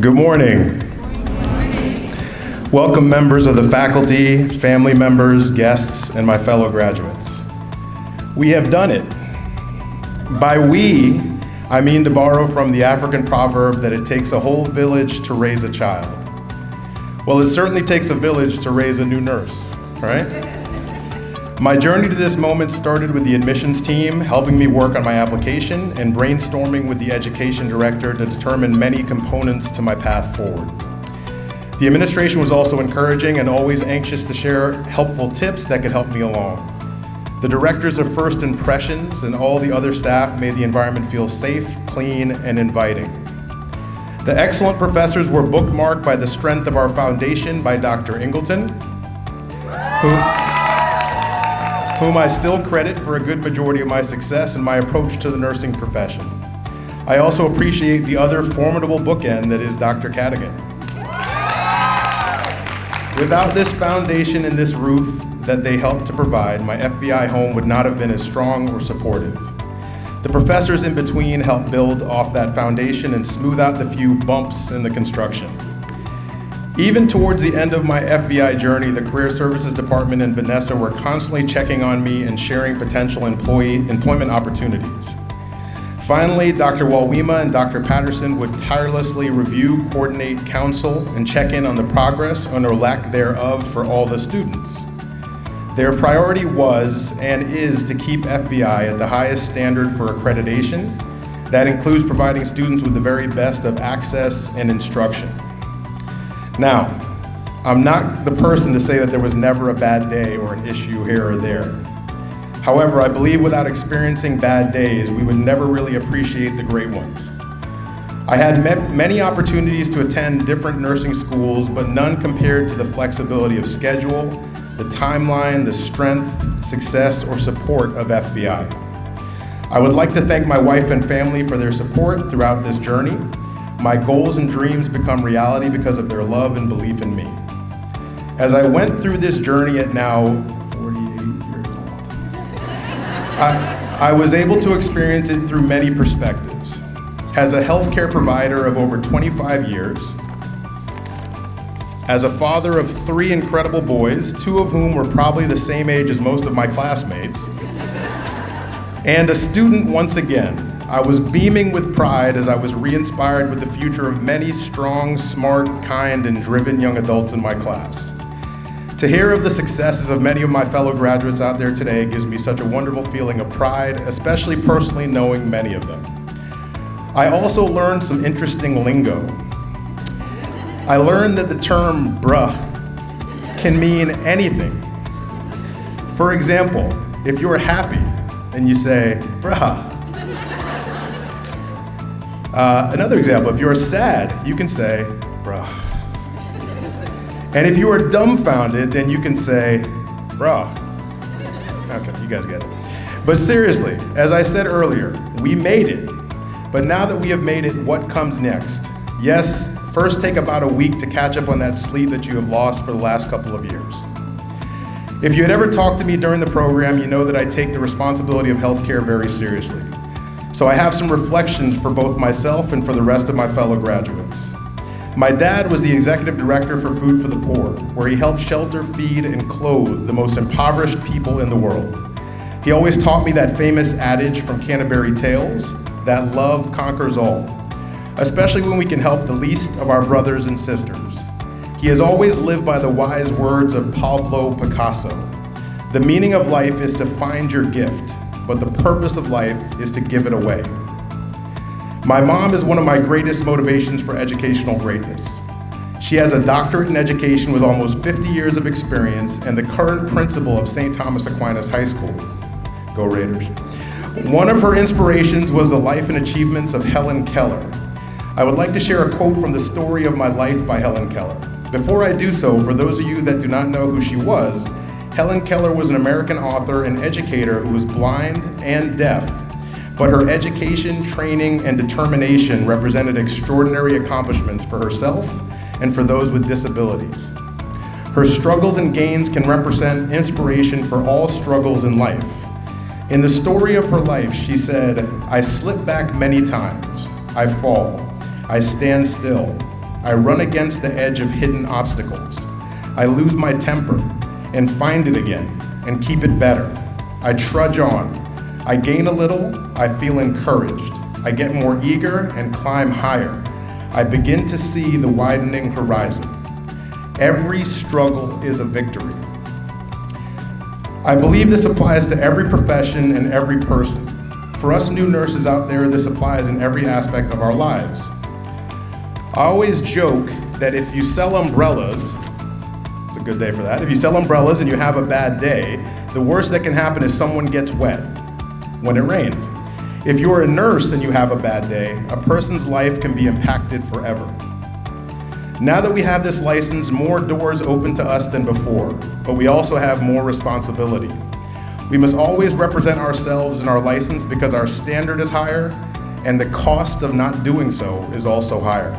Good morning. Welcome members of the faculty, family members, guests, and my fellow graduates. We have done it. By we, I mean to borrow from the African proverb that it takes a whole village to raise a child. Well, it certainly takes a village to raise a new nurse, right? My journey to this moment started with the admissions team helping me work on my application and brainstorming with the education director to determine many components to my path forward. The administration was also encouraging and always anxious to share helpful tips that could help me along. The directors of First Impressions and all the other staff made the environment feel safe, clean, and inviting. The excellent professors were bookmarked by the strength of our foundation by Dr. Ingleton, whom I still credit for a good majority of my success in my approach to the nursing profession. I also appreciate the other formidable bookend that is Dr. Cadigan. Without this foundation and this roof that they helped to provide, my FBI home would not have been as strong or supportive. The professors in between helped build off that foundation and smooth out the few bumps in the construction. Even towards the end of my FBI journey, the Career Services Department and Vanessa were constantly checking on me and sharing potential employment opportunities. Finally, Dr. Walwema and Dr. Patterson would tirelessly review, coordinate, counsel, and check in on the progress or lack thereof for all the students. Their priority was and is to keep FBI at the highest standard for accreditation. That includes providing students with the very best of access and instruction. Now, I'm not the person to say that there was never a bad day or an issue here or there. However, I believe without experiencing bad days, we would never really appreciate the great ones. I had many opportunities to attend different nursing schools, but none compared to the flexibility of schedule, the timeline, the strength, success, or support of FBI. I would like to thank my wife and family for their support throughout this journey. My goals and dreams become reality because of their love and belief in me. As I went through this journey at now 48 years old, I was able to experience it through many perspectives. As a healthcare provider of over 25 years, as a father of 3 incredible boys, 2 of whom were probably the same age as most of my classmates, and a student once again, I was beaming with pride as I was re-inspired with the future of many strong, smart, kind, and driven young adults in my class. To hear of the successes of many of my fellow graduates out there today gives me such a wonderful feeling of pride, especially personally knowing many of them. I also learned some interesting lingo. I learned that the term bruh can mean anything. For example, if you're happy and you say, bruh. Another example, if you're sad, you can say, bruh. And if you are dumbfounded, then you can say, bruh. Okay, you guys get it. But seriously, as I said earlier, we made it. But now that we have made it, what comes next? Yes, first take about a week to catch up on that sleep that you have lost for the last couple of years. If you had ever talked to me during the program, you know that I take the responsibility of healthcare very seriously. So I have some reflections for both myself and for the rest of my fellow graduates. My dad was the executive director for Food for the Poor, where he helped shelter, feed, and clothe the most impoverished people in the world. He always taught me that famous adage from Canterbury Tales, that love conquers all, especially when we can help the least of our brothers and sisters. He has always lived by the wise words of Pablo Picasso. The meaning of life is to find your gift, but the purpose of life is to give it away. My mom is one of my greatest motivations for educational greatness. She has a doctorate in education with almost 50 years of experience and the current principal of St. Thomas Aquinas High School. Go Raiders. One of her inspirations was the life and achievements of Helen Keller. I would like to share a quote from The Story of My Life by Helen Keller. Before I do so, for those of you that do not know who she was, Helen Keller was an American author and educator who was blind and deaf, but her education, training, and determination represented extraordinary accomplishments for herself and for those with disabilities. Her struggles and gains can represent inspiration for all struggles in life. In the story of her life, she said, "I slip back many times, I fall, I stand still, I run against the edge of hidden obstacles. I lose my temper and find it again and keep it better. I trudge on. I gain a little, I feel encouraged. I get more eager and climb higher. I begin to see the widening horizon. Every struggle is a victory. I believe this applies to every profession and every person. For us new nurses out there, this applies in every aspect of our lives. I always joke that if you sell umbrellas, it's a good day for that. If you sell umbrellas and you have a bad day, the worst that can happen is someone gets wet when it rains. If you're a nurse and you have a bad day, a person's life can be impacted forever. Now that we have this license, more doors open to us than before, but we also have more responsibility. We must always represent ourselves in our license because our standard is higher and the cost of not doing so is also higher.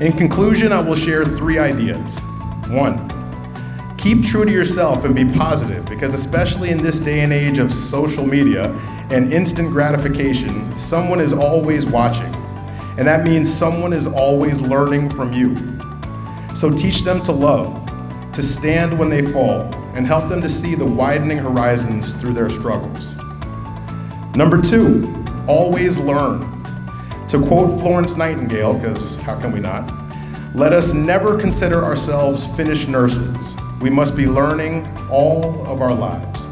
In conclusion, I will share 3 ideas. 1, keep true to yourself and be positive because especially in this day and age of social media and instant gratification, someone is always watching. And that means someone is always learning from you. So teach them to love, to stand when they fall, and help them to see the widening horizons through their struggles. Number 2, always learn. To quote Florence Nightingale, because how can we not? Let us never consider ourselves finished nurses. We must be learning all of our lives.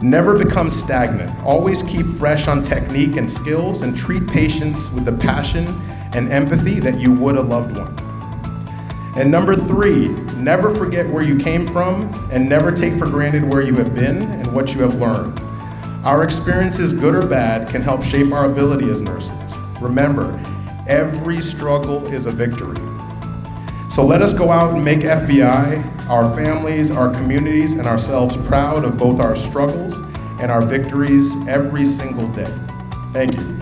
Never become stagnant. Always keep fresh on technique and skills and treat patients with the passion and empathy that you would a loved one. And number 3, never forget where you came from and never take for granted where you have been and what you have learned. Our experiences, good or bad, can help shape our ability as nurses. Remember, every struggle is a victory. So let us go out and make FVI, our families, our communities, and ourselves proud of both our struggles and our victories every single day. Thank you.